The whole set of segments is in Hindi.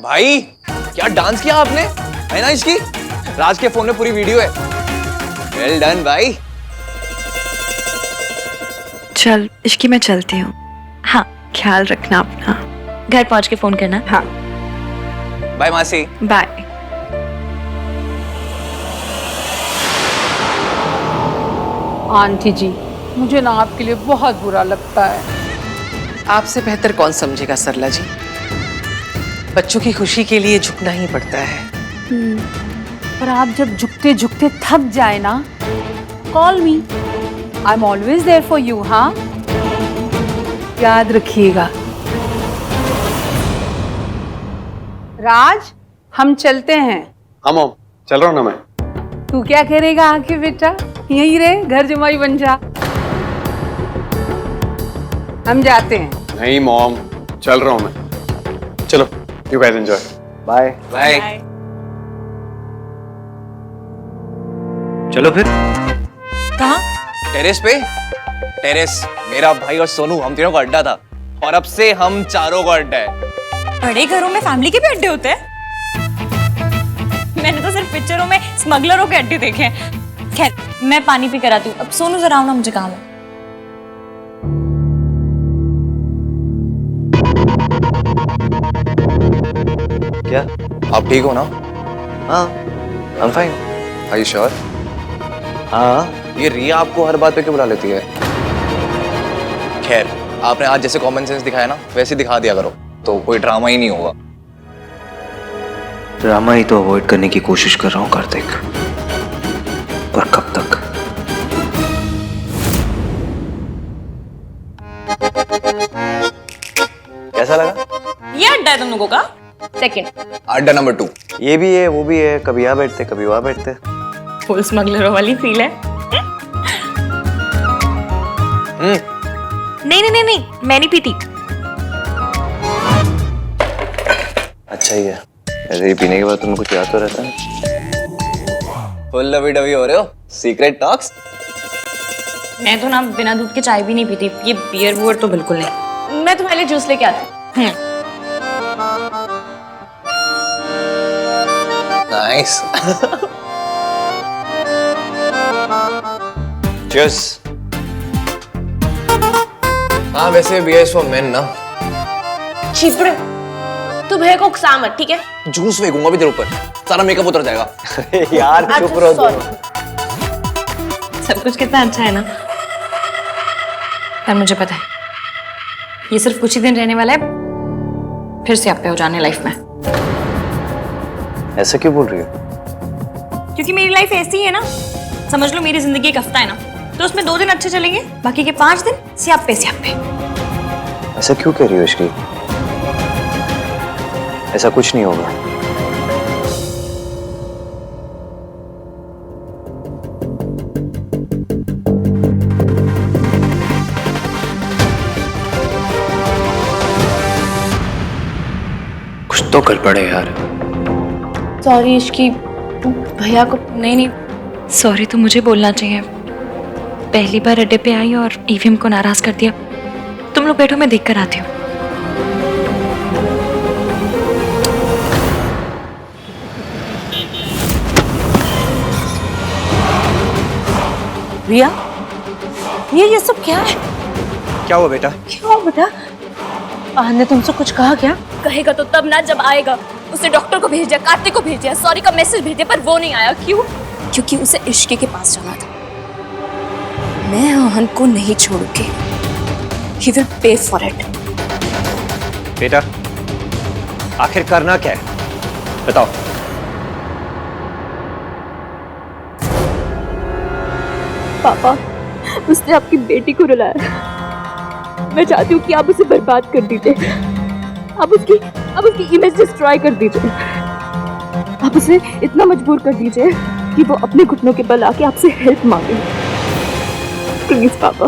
भाई क्या डांस किया आपने, है ना इसकी? राज के फोन में पूरी वीडियो है। वेल डन भाई। चल इश्की मैं चलती हूँ। हाँ ख्याल रखना अपना। घर पहुंच के फोन करना। हाँ बाय मासी। बाय। आंटी जी, मुझे ना आपके लिए बहुत बुरा लगता है। आपसे बेहतर कौन समझेगा सरला जी। बच्चों की खुशी के लिए झुकना ही पड़ता है। पर आप जब झुकते झुकते थक जाए ना, call me, I am always there for you. हाँ, याद रखिएगा। राज, हम चलते हैं। हाँ मॉम, चल रहा हूँ ना मैं। तू क्या करेगा आके बेटा? यहीं रहे, घर जमाई बन जा। हम जाते हैं। नहीं मॉम, चल रहा हूँ मैं। चलो, you guys enjoy. Bye bye. चलो फिर। कहाँ? टेरेस पे। टेरेस मेरा भाई और सोनू, हम तीनों का अड्डा था और अब से हम चारों का अड्डा है। बड़े घरों में फैमिली के भी अड्डे होते हैं? मैंने तो सिर्फ पिक्चरों में स्मगलरों के अड्डे देखे हैं। खैर मैं पानी पी कर आती हूँ। अब सोनू जरा आओ ना, मुझे काम है। क्या आप ठीक हो ना? हाँ I am fine. Are you sure? हाँ। ये रिया आपको हर बात पे क्यों बुला लेती है? खैर आपने आज जैसे कॉमन सेंस दिखाया ना, वैसे दिखा दिया करो तो कोई ड्रामा ही नहीं होगा। ड्रामा ही तो अवॉइड करने की कोशिश कर रहा हूँ कार्तिक, पर कब तक? कैसा लगा? ये अड्डा है तुम लोगों का? सेकंड अड्डा नंबर 2। ये भी है वो भी है, कभी यहाँ बैठते कभी वहाँ बैठते। फुल स्मगलरों वाली फील है। नहीं नहीं नहीं नहीं, मैं नहीं पीती। अच्छा ही है, ऐसे ही पीने के बाद तुम्हें कुछ याद तो रहता है। फुल लवी डवी हो रहे हो, सीक्रेट टॉक्स। मैं तो ना बिना दूध के चाय भी नहीं पीती। ये बियर वुअर तो बिल्कुल नहीं। मैं तुम्हारे लिए जूस लेके आती हूँ। नाइस। चीयर्स। हाँ वैसे बियर इज फॉर मेन ना। चिपड़े, तू भैया को उकसा मत, ठीक है? जूस फेंकूंगा भी तेरे ऊपर, सारा मेकअप उतर जाएगा। यार चुप रहो sorry. सब कुछ कितना अच्छा है ना। पर मुझे पता है ये सिर्फ कुछ ही दिन रहने वाला है, फिर से आप पे हो जाने लाइफ में। ऐसा क्यों बोल रही हो? क्योंकि मेरी लाइफ ऐसी ही है ना। समझ लो मेरी जिंदगी एक हफ्ता है ना, तो उसमें 2 दिन अच्छे चलेंगे, बाकी के 5 दिन स्यापे स्यापे। ऐसा क्यों कह रही हो इश्की? ऐसा कुछ नहीं होगा। कुछ तो गड़बड़ है यार। सॉरी इश्की, भैया को नहीं नहीं सॉरी तो मुझे बोलना चाहिए। पहली बार अड्डे पे आई और ईवीएम को नाराज कर दिया। तुम लोग बैठो, मैं देख कर आती हूँ। रिया, ये सब क्या है? क्या हुआ बेटा? क्या हुआ बेटा? आहन ने तुमसे कुछ कहा क्या? कहेगा तो तब ना जब आएगा। उसने डॉक्टर को भेज दिया, कार्तिक को भेज दिया, सॉरी का मैसेज भेज दिया, पर वो नहीं आया। क्यों? क्योंकि उसे इश्के के पास जाना था। मैं आहन को नहीं छोड़ूंगी। He will pay for it. बेटा आखिर करना क्या है बताओ। पापा, उसने आपकी बेटी को रुलाया। मैं चाहती हूँ कि आप उसे बर्बाद कर दीजिए। आप उसकी इमेज डिस्ट्रॉय कर दीजिए। आप उसे इतना मजबूर कर दीजिए कि वो अपने घुटनों के बल आके आपसे हेल्प मांगे। प्लीज पापा।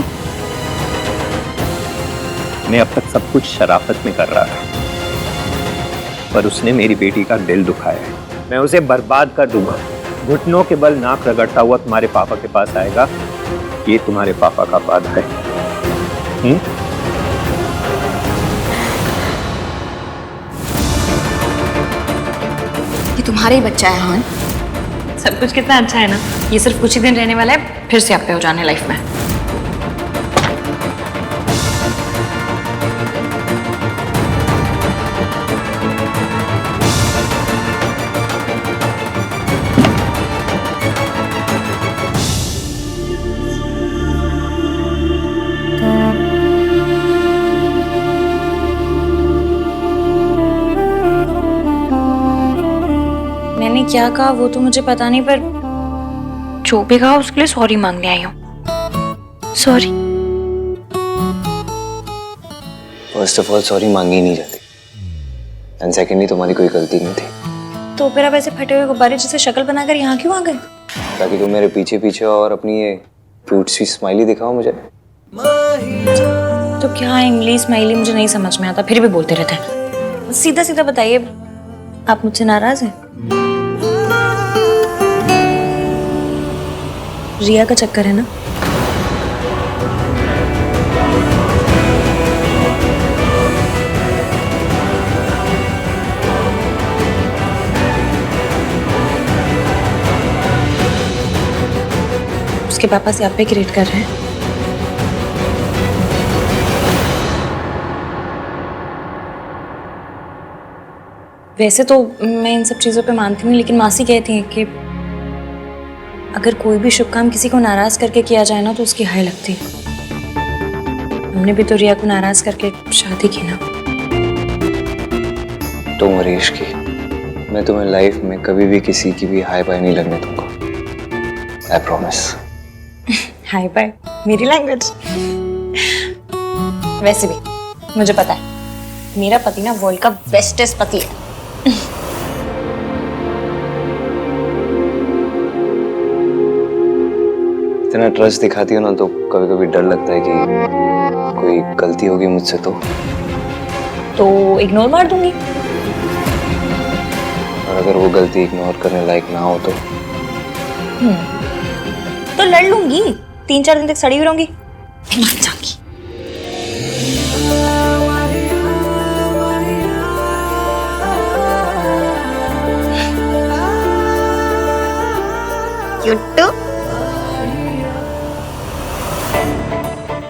मैं अब तक सब कुछ शराफत में कर रहा था, पर उसने मेरी बेटी का दिल दुखाया है। मैं उसे बर्बाद कर दूंगा। घुटनों के बल नाक रगड़ता हुआ तुम्हारे पापा के पास आएगा। ये तुम्हारे पापा का वादा है। तुम्हारा ही बच्चा है हान। सब कुछ कितना अच्छा है ना। ये सिर्फ कुछ ही दिन रहने वाला है, फिर से आप पे हो जाने लाइफ में। मैंने क्या कहा वो तो मुझे पता नहीं, पर जो भी कहा उसके लिए सॉरी मांगने आई हूँ। Sorry. First of all sorry मांगी नहीं जाती, एंड सेकेंडली तुम्हारी कोई गलती नहीं थी। तो फिर आप ऐसे फटे हुए गुब्बारे जैसे शक्ल बनाकर यहाँ क्यों आ गए? ताकि तुम मेरे पीछे पीछे और अपनी ये क्यूट सी स्माइली दिखाओ मुझे। तो क्या इंग्लिश स्माइली मुझे नहीं समझ में आता, फिर भी बोलते रहते हैं। सीधा सीधा बताइए, आप मुझसे नाराज हैं? रिया का चक्कर है ना? उसके पापा से आप पे क्रिएट कर रहे हैं। वैसे तो मैं इन सब चीजों पे मानती हूँ, लेकिन मासी कहती है कि अगर कोई भी शुभ काम किसी को नाराज करके किया जाए ना तो उसकी हाय लगती है। हमने भी तो रिया को नाराज करके शादी की ना। तो मरीश की मैं तुम्हें लाइफ में कभी भी किसी की भी हाई बाय नहीं लगने दूंगा, आई प्रॉमिस। हाय बाय मेरी लैंग्वेज। वैसे भी मुझे पता है मेरा पति ना वर्ल्ड का बेस्टेस्ट पति है। इतना ट्रस्ट दिखाती हो ना तो कभी कभी डर लगता है कि कोई गलती होगी मुझसे तो इग्नोर मार दूंगी। और अगर वो गलती इग्नोर करने लायक ना हो तो लड़ लूंगी, 3-4 दिन तक सड़ी हुई रहूंगी, फिर मान जाऊंगी।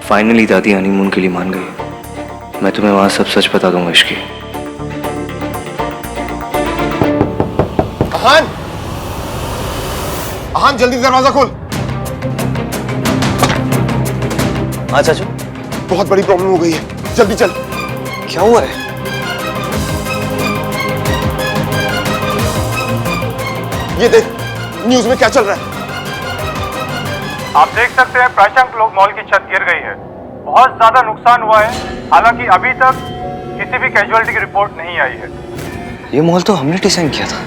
फाइनली दादी हनीमून के लिए मान गई। मैं तुम्हें वहां सब सच बता दूंगा इश्की। अहान, अहान जल्दी दरवाजा खोल। हाँ चाचू, बहुत बड़ी प्रॉब्लम हो गई है, जल्दी चल। क्या हुआ है? ये देख न्यूज में क्या चल रहा है। आप देख सकते हैं प्राशंक लोक मॉल की छत गिर गई है। बहुत ज्यादा नुकसान हुआ है, हालांकि अभी तक किसी भी कैजुअलिटी की रिपोर्ट नहीं आई है। ये मॉल तो हमने डिजाइन किया था।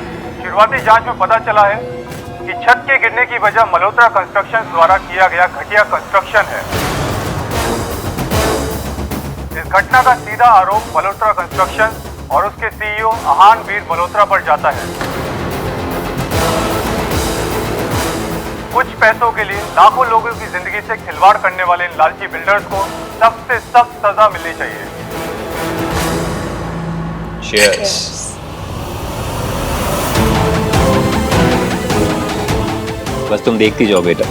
शुरुआती जांच में पता चला है कि छत के गिरने की वजह मल्होत्रा कंस्ट्रक्शन द्वारा किया गया घटिया कंस्ट्रक्शन है। इस घटना का सीधा आरोप मल्होत्रा कंस्ट्रक्शन और उसके सीईओ अहान वीर मल्होत्रा पर जाता है। कुछ पैसों के लिए लाखों लोगों की जिंदगी से खिलवाड़ करने वाले इन लालची बिल्डर्स को सख्त से सख्त सजा मिलनी चाहिए। Cheers. बस तुम देखती जाओ बेटा,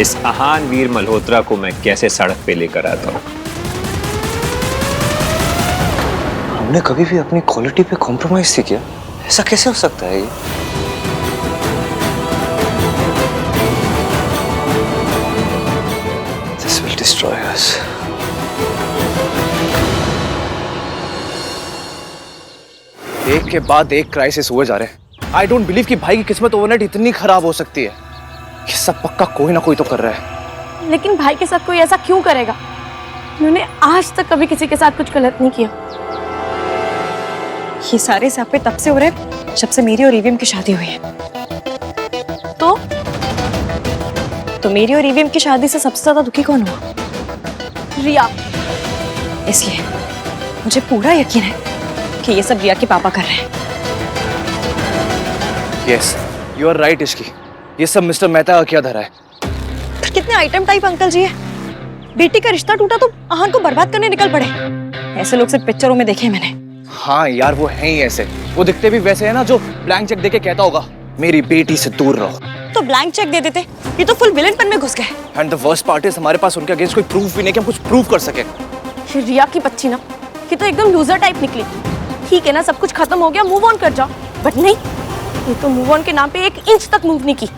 इस अहान वीर मल्होत्रा को मैं कैसे सड़क पे लेकर आता हूं। हमने कभी भी अपनी क्वालिटी पे कॉम्प्रोमाइज नहीं किया, ऐसा कैसे हो सकता है ये? This will destroy us. एक के बाद एक क्राइसिस हुए जा रहे हैं। आई डोंट बिलीव कि भाई की किस्मत ओवरनाइट इतनी खराब हो सकती है। ये सब पक्का कोई ना कोई तो कर रहा है। लेकिन भाई के साथ कोई ऐसा क्यों करेगा? उन्होंने आज तक कभी किसी के साथ कुछ गलत नहीं किया। ये सारे सापे तब से हो रहे हैं जब से मेरी और ईवीएम की शादी हुई है। तो मेरी और ईवीएम की शादी से सबसे ज्यादा दुखी कौन हुआ? रिया। इसलिए मुझे पूरा यकीन है कि ये सब रिया के पापा कर रहे हैं। यस, यू आर राइट इश्की। ये सब मिस्टर मेहता का क्या धरा है? फिर कितने आइटम टाइप अंकल जी है। बेटी का रिश्ता टूटा तो अहान को बर्बाद करने निकल पड़े। ऐसे लोग सिर्फ पिक्चरों में देखे मैंने। हाँ यार, वो है ही ऐसे। वो दिखते भी वैसे है ना जो ब्लैंक चेक देके कहता होगा मेरी बेटी से दूर रहो। तो ब्लैंक चेक दे देते, ये तो फुल विलेनपन में घुस गए। And the worst part is हमारे पास उनके अगेंस्ट कोई प्रूफ भी नहीं कि हम कुछ प्रूव कर सके। ये रिया की बच्ची ना, ये तो एकदम लूजर टाइप निकली। ठीक है ना, सब कुछ खत्म हो गया, मूव ऑन कर जाओ, बट नहीं, ये तो मूव ऑन के नाम पे 1 इंच तक मूव नहीं की।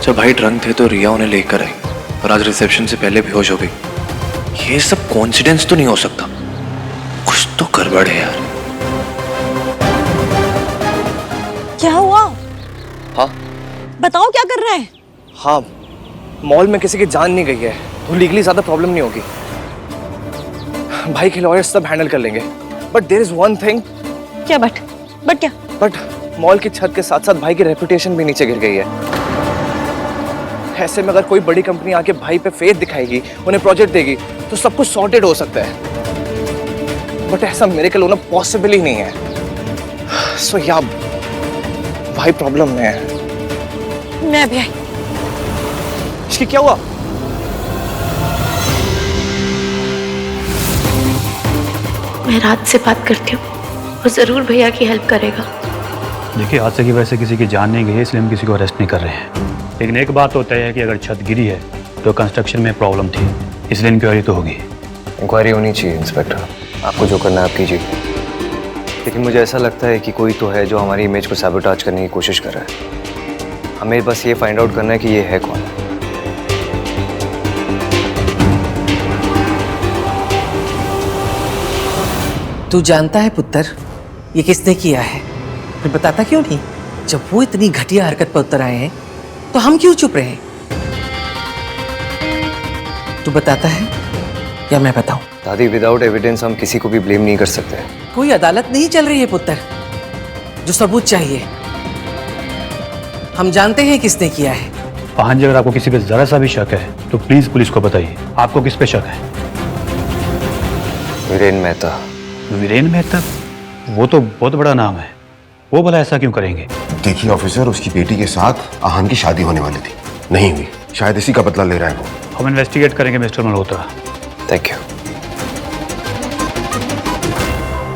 जब भाई ड्रंक थे तो रिया उन्हें लेकर आई और आज रिसेप्शन से पहले बेहोश हो गई। ये सब कोइंसिडेंस तो नहीं हो सकता, कुछ तो गड़बड़ है यार। क्या हुआ? हाँ बताओ क्या कर रहे हैं? हाँ, मॉल में किसी की जान नहीं गई है तो लीगली ज्यादा प्रॉब्लम नहीं होगी। भाई के लॉयर्स सब हैंडल कर लेंगे। But there is one thing. क्या बट क्या? बट मॉल की छत के साथ साथ भाई की रेपुटेशन भी नीचे गिर गई है। ऐसे में अगर कोई बड़ी कंपनी आके भाई पे फेथ दिखाएगी, उन्हें प्रोजेक्ट देगी तो सब कुछ सॉर्टेड हो सकता है। बट ऐसा मिरेकल होना पॉसिबल ही नहीं है। सो या भाई प्रॉब्लम में है। मैं भी आई। इसकी क्या हुआ? मैं रात से बात करती हूँ, वो जरूर भैया की हेल्प करेगा। देखिए, हादसे की वजह से किसी की जान नहीं गई है, इसलिए हम किसी को अरेस्ट नहीं कर रहे हैं। लेकिन एक बात तो तय है कि अगर छत गिरी है तो कंस्ट्रक्शन में प्रॉब्लम थी, इसलिए इंक्वायरी तो होगी। इंक्वायरी होनी चाहिए इंस्पेक्टर, आपको जो करना है आप कीजिए। लेकिन मुझे ऐसा लगता है कि कोई तो है जो हमारी इमेज को सैबोटाज करने की कोशिश कर रहा है। हमें बस ये फाइंड आउट करना है कि ये है कौन। तू जानता है पुत्र, ये किसने किया है? फिर बताता क्यों नहीं? जब वो इतनी घटिया हरकत पर उतर आए हैं तो हम क्यों चुप रहे? तू बताता है या मैं बताऊं? दादी, विदाउट एविडेंस हम किसी को भी ब्लेम नहीं कर सकते। कोई अदालत नहीं चल रही है पुत्र, जो सबूत चाहिए। हम जानते हैं किसने किया है। हाँ जी, अगर आपको किसी पे जरा सा भी शक है तो प्लीज पुलिस को बताइए। आपको किस पे शक है? वीरेन मेहता। वीरेन मेहता? वो तो बहुत बड़ा नाम है, वो भला ऐसा क्यों करेंगे? देखिए ऑफिसर, उसकी बेटी के साथ आहान की शादी होने वाली थी, नहीं हुई। शायद इसी का बदला ले रहा है वो। हम इन्वेस्टिगेट करेंगे मिस्टर मल्होत्रा। Thank you.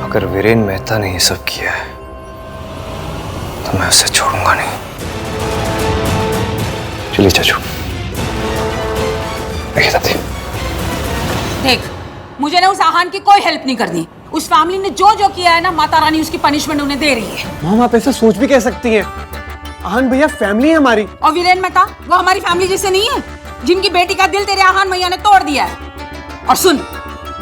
अगर वीरेन मेहता ने ये सब किया है तो मैं उसे छोड़ूंगा नहीं। चलिए चाचू। दादी, देख, मुझे ना उस आहान की कोई हेल्प नहीं करनी। उस फैमिली ने जो जो किया है ना, माता रानी उसकी पनिशमेंट उन्हें दे रही है। मॉम, आप ऐसा सोच भी कह सकती हैं? आहान भैया फैमिली है हमारी। और वीरेन मेहता वो हमारी फैमिली जैसे नहीं है, जिनकी बेटी का दिल तेरे आहान भैया ने तोड़ दिया है। और सुन,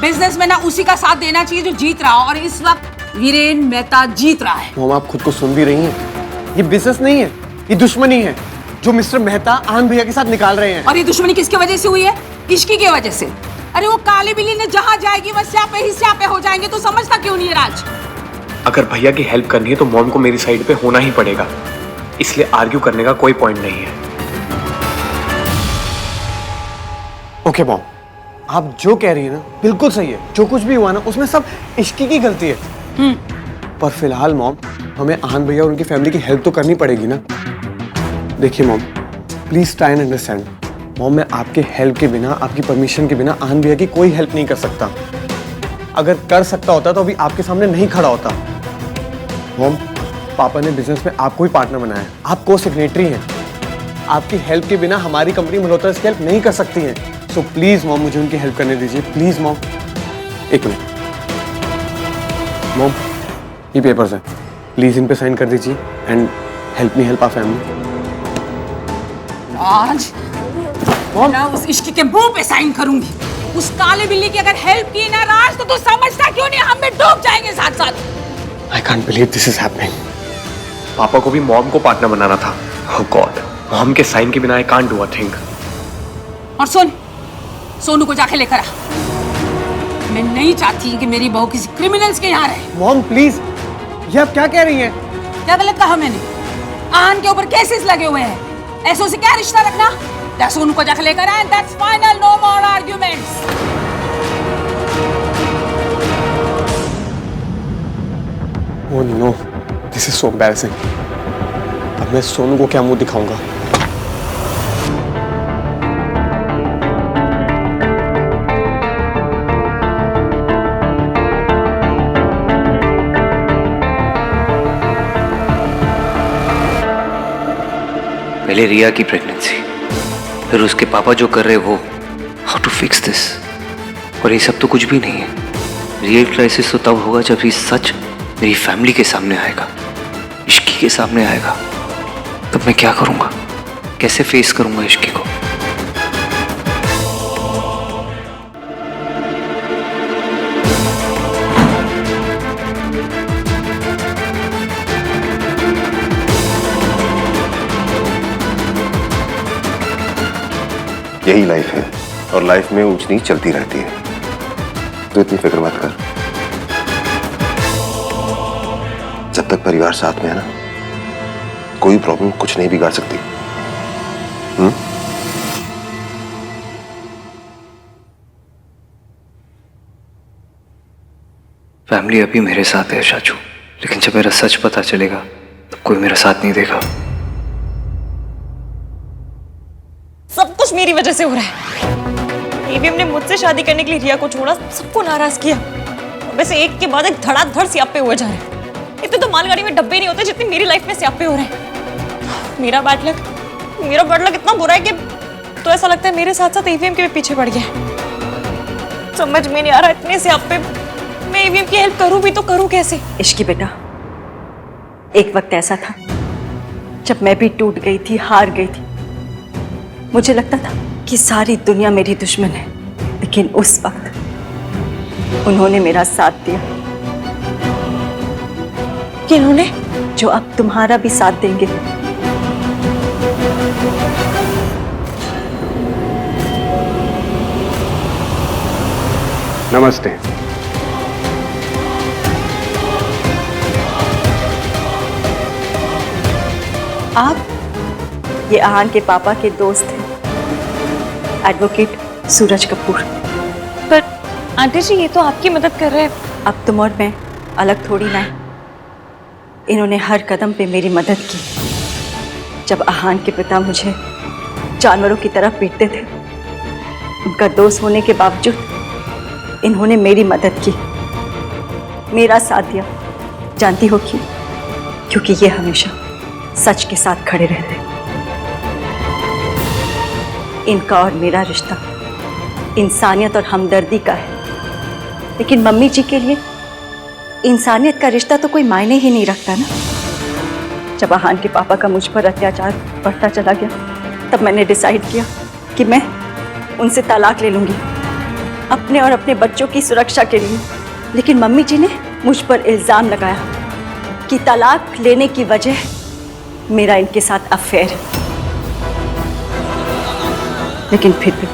बिजनेस में ना उसी का साथ देना चाहिए जो जीत रहा हो, और इस वक्त वीरेन मेहता जीत रहा है। मॉम, आप खुद को सुन भी रही हैं? ये बिजनेस नहीं है, ये दुश्मनी है जो मिस्टर मेहता आहान भैया के साथ निकाल रहे हैं। और ये दुश्मनी किसकी वजह से हुई है? इश्की की वजह से। अरे वो काली बिल्ली ने जहाँ जाएगी वह स्यापे ही स्यापे हो जाएंगे, तो समझता क्यों नहीं है राज? अगर भैया की हेल्प करनी है तो मॉम को मेरी साइड पे होना ही पड़ेगा, इसलिए आर्ग्यू करने का कोई पॉइंट नहीं है। ओके मॉम, आप जो कह रही है ना बिल्कुल सही है। जो कुछ भी हुआ ना उसमें सब इश्की की गलती है। पर फिलहाल मॉम, हमें आहान भैया और उनकी फैमिली की हेल्प तो करनी पड़ेगी ना। देखिए mom, please try and understand. Mom, मैं आपके हेल्प के बिना, आपकी परमिशन के बिना आहान भैया की कोई हेल्प नहीं कर सकता। अगर कर सकता होता तो अभी आपके सामने नहीं खड़ा होता। मॉम, पापा ने बिजनेस में आपको ही पार्टनर बनाया है, आप को सेक्रेटरी हैं। आपकी हेल्प के बिना हमारी कंपनी मल्होत्रा की हेल्प नहीं कर सकती है। सो प्लीज मॉम, मुझे उनकी हेल्प करने दीजिए, प्लीज मॉम। एक मिनट मॉम, ये पेपर्स हैं, प्लीज इन पे साइन कर दीजिए and help me help our family. आज मैं उस इश्की के मुंह पे साइन करूंगी। उस काले बिल्ली की अगर हेल्प की ना राज, तो तू समझता क्यों नहीं हम भी डूब जाएंगे साथ साथ। I can't believe this is happening. पापा को भी मॉम को पार्टनर बनाना था। Oh God, मॉम के साइन के बिना I can't do a thing. और सुन, सोनू को जाके लेकर आ। मैं नहीं चाहती कि मेरी बहू किसी क्रिमिनल्स के यहाँ रहे। मॉम प्लीज, ये आप क्या कह रही हैं? क्या गलत कहा मैंने? आहान के ऊपर केसेस लगे हुए हैं, ऐसों से क्या रिश्ता रखना? सोनू को जाके लेकर आए, that's final, no more arguments. Oh no, this is so embarrassing. अब मैं सोनू को क्या मुंह दिखाऊंगा? पहले रिया की प्रेगनेंसी, फिर उसके पापा जो कर रहे वो, हाउ टू फिक्स दिस। और ये सब तो कुछ भी नहीं है। रियल क्राइसिस तो तब होगा जब ये सच मेरी फैमिली के सामने आएगा, इश्की के सामने आएगा। तब मैं क्या करूंगा, कैसे फेस करूंगा इश्की को? यही लाइफ है और लाइफ में ऊंच नीच चलती रहती है, तो इतनी फिक्र मत कर। जब तक परिवार साथ में है ना, कोई प्रॉब्लम कुछ नहीं बिगाड़ सकती। फैमिली अभी मेरे साथ है शाचू, लेकिन जब मेरा सच पता चलेगा तब कोई मेरा साथ नहीं देगा। सब कुछ मेरी वजह से हो रहा है। एवीएम ने मुझसे शादी करने के लिए रिया को छोड़ा, सबको नाराज किया। वैसे एक के बाद एक धड़ाधड़ स्यापे हुए जा रहे हैं। इतने तो मालगाड़ी में डब्बे नहीं होते जितने मेरी लाइफ में स्यापे हो रहे हैं। मेरा बैड लक इतना बुरा है कि तो ऐसा लगता है मेरे साथ साथ एवीएम के भी पीछे पड़ गया। समझ में नहीं आ रहा, इतने स्यापे, मैं एवीएम की हेल्प करूं भी तो करूं कैसे? इश्की बेटा, एक वक्त ऐसा था जब मैं भी टूट गई थी, हार गई थी। मुझे लगता था कि सारी दुनिया मेरी दुश्मन है, लेकिन उस वक्त उन्होंने मेरा साथ दिया। किन्होंने? जो अब तुम्हारा भी साथ देंगे। नमस्ते। आप ये आहान के पापा के दोस्त हैं, एडवोकेट सूरज कपूर। पर आंटी जी, ये तो आपकी मदद कर रहे हैं। अब तुम और मैं अलग थोड़ी ना है। इन्होंने हर कदम पे मेरी मदद की। जब आहान के पिता मुझे जानवरों की तरह पीटते थे, उनका दोस्त होने के बावजूद इन्होंने मेरी मदद की, मेरा साथ दिया। जानती हो क्यों? क्योंकि ये हमेशा सच के साथ खड़े रहते हैं। इनका और मेरा रिश्ता इंसानियत और हमदर्दी का है, लेकिन मम्मी जी के लिए इंसानियत का रिश्ता तो कोई मायने ही नहीं रखता ना। जब आहान के पापा का मुझ पर अत्याचार बढ़ता चला गया, तब मैंने डिसाइड किया कि मैं उनसे तलाक ले लूंगी, अपने और अपने बच्चों की सुरक्षा के लिए। लेकिन मम्मी जी ने मुझ पर इल्जाम लगाया कि तलाक लेने की वजह मेरा इनके साथ अफेयर है। लेकिन फिर भी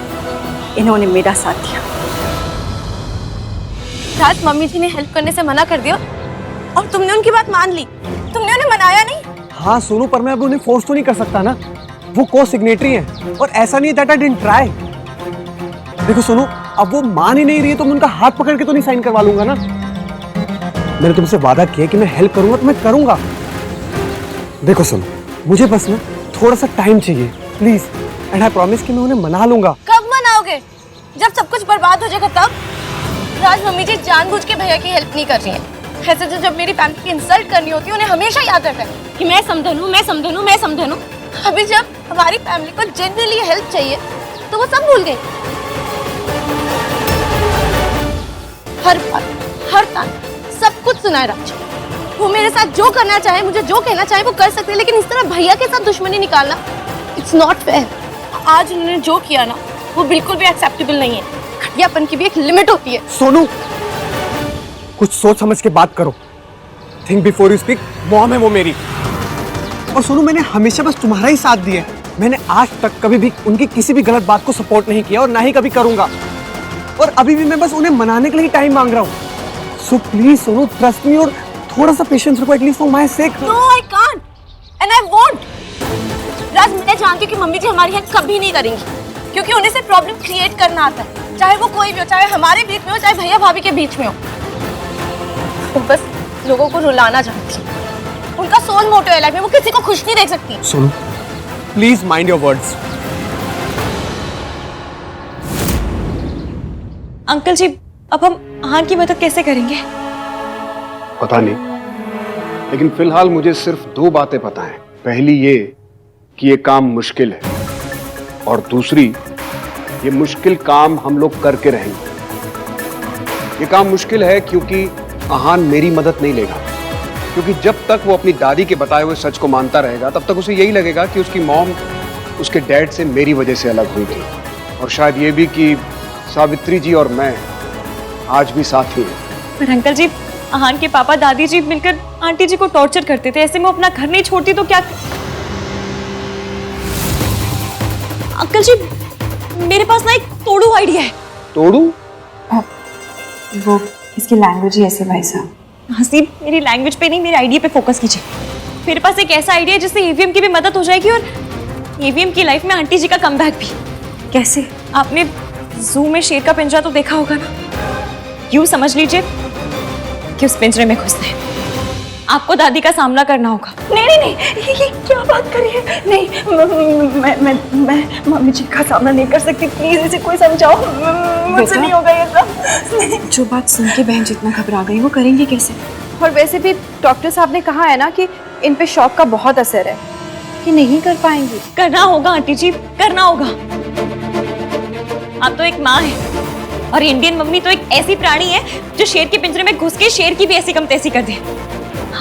इन्होंने मेरा साथ दिया। राज, मम्मी जी ने हेल्प करने से मना कर दिया और तुमने उनकी बात मान ली। तुमने उन्हें मनाया नहीं? हाँ सोनू, पर मैं अब उन्हें फोर्स तो नहीं कर सकता ना। वो को सिग्नेटरी है और ऐसा नहीं दैट आई डिडंट ट्राई। देखो सोनू, अब वो मान ही नहीं रही है तो मैं उनका हाथ पकड़ के तो नहीं साइन करवा लूंगा ना। मैंने तुमसे वादा किया कि मैं हेल्प करूंगा तो मैं करूंगा। देखो सोनू, मुझे बस ना थोड़ा सा टाइम चाहिए प्लीज, एंड आई प्रॉमिस कि मैं उन्हें मना लूंगा। कब मनाओगे? जब सब कुछ बर्बाद हो जाएगा तब? राज, मम्मी जी जानबूझ के भैया की हेल्प नहीं कर रही है। ऐसे तो जब मेरी फैमिली की इंसल्ट करनी होती है, उन्हें हमेशा याद रहता है कि मैं समधन हूँ, मैं समधन हूँ, मैं समधन हूँ। अभी जब हमारी फैमिली को जनरली हेल्प चाहिए तो वो सब भूल गई। हर बात, हर तान, सब कुछ सुना है राज। वो मेरे साथ जो करना चाहे, मुझे जो कहना चाहे वो कर सकते हैं, लेकिन इस तरह भैया के साथ दुश्मनी निकालना, इट्स नॉट फेयर। आज उन्होंने जो किया ना, वो बिल्कुल भी एक्सेप्टेबल नहीं है। घटियापन की भी एक लिमिट होती है। सोनू, कुछ सोच समझ के बात करो। Think before you speak. Mom है वो मेरी, और सोनू मैंने हमेशा बस तुम्हारा ही साथ दिया है। मैंने आज तक कभी भी उनकी किसी भी गलत बात को सपोर्ट नहीं किया और ना ही कभी करूंगा। और अभी भी मैं बस उन्हें मनाने के लिए टाइम मांग रहा हूँ। So please Sonu, trust me और थोड़ा सा पेशेंस रखो, at least for my sake. No, I can't and I won't. Raj, मैं जानती हूँ कि मम्मी जी हमारी हेल्प कभी नहीं करेंगी, क्योंकि उन्हें सिर्फ प्रॉब्लम क्रिएट करना आता है, चाहे वो कोई भी हो, चाहे हमारे बीच में हो, चाहे भैया भाभी के बीच में हो। वो बस लोगों को रुलाना चाहती है। उनका सोल मोटिव है लाइफ में, वो किसी को खुश नहीं देख सकती। Sonu, please mind your words. Uncle ji, अब हम आहान की मदद कैसे करेंगे? पता नहीं, लेकिन फिलहाल मुझे सिर्फ 2 बातें पता है। पहली ये कि ये काम मुश्किल है, और दूसरी, ये मुश्किल काम हम लोग करके रहेंगे। ये काम मुश्किल है क्योंकि आहान मेरी मदद नहीं लेगा, क्योंकि जब तक वो अपनी दादी के बताए हुए सच को मानता रहेगा तब तक उसे यही लगेगा कि उसकी मॉम उसके डैड से मेरी वजह से अलग हुई थी, और शायद ये भी कि सावित्री जी और मैं आज भी साथ ही हैं। पर अंकल जी, आहान के पापा दादी जी मिलकर आंटी जी को टॉर्चर करते थे, ऐसे में अपना घर नहीं छोड़ती तो क्या? अंकल जी, मेरे पास ना एक तोड़ू आइडिया है। तोड़ू? वो इसकी लैंग्वेज ही ऐसे भाई साहब। हसीब, मेरी लैंग्वेज पे नहीं, मेरे आइडिया पे फोकस कीजिए। मेरे पास एक ऐसा आइडिया है जिससे ईवीएम की भी मदद हो जाएगी और ईवीएम की लाइफ में आंटी जी का कमबैक भी। कैसे? आपने जू में शेर का पिंजरा तो देखा होगा ना? यूं समझ लीजिए कि उस पिंजरे में घुसते हैं आपको दादी का सामना करना होगा। नहीं नहीं नहीं, ये क्या बात कर रही है? नहीं, मैं मम्मी जी का सामना नहीं कर सकती। प्लीज इसे कोई समझाओ, मुझसे नहीं होगा ये सब। जो बात सुन के बहन जितना घबरा गई वो करेंगी कैसे? और वैसे भी डॉक्टर साहब ने कहा है ना कि इन पे शॉक का बहुत असर है, कि नहीं कर पाएंगी। करना होगा आंटी जी, करना होगा। आप तो एक माँ है, और इंडियन मम्मी तो एक ऐसी प्राणी है जो शेर के पिंजरे में घुस के शेर की भी ऐसी कम तैसी कर दे।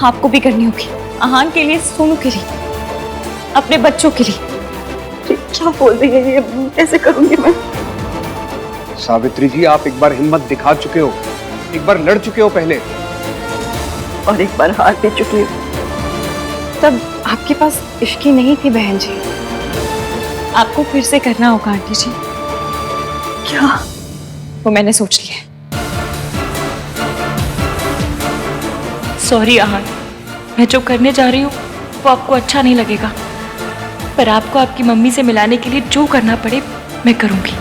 आपको भी करनी होगी, आहान के लिए, सोनू के लिए, अपने बच्चों के लिए। क्या बोल रही है ये? कैसे करूंगी मैं? सावित्री जी, आप एक बार हिम्मत दिखा चुके हो, एक बार लड़ चुके हो पहले, और एक बार हार दे चुकी हूँ। तब आपके पास इश्की नहीं थी बहन जी। आपको फिर से करना होगा आंटी जी। क्या? वो मैंने सोच लिया है। सॉरी आहान, मैं जो करने जा रही हूँ वो आपको अच्छा नहीं लगेगा, पर आपको आपकी मम्मी से मिलाने के लिए जो करना पड़े मैं करूँगी।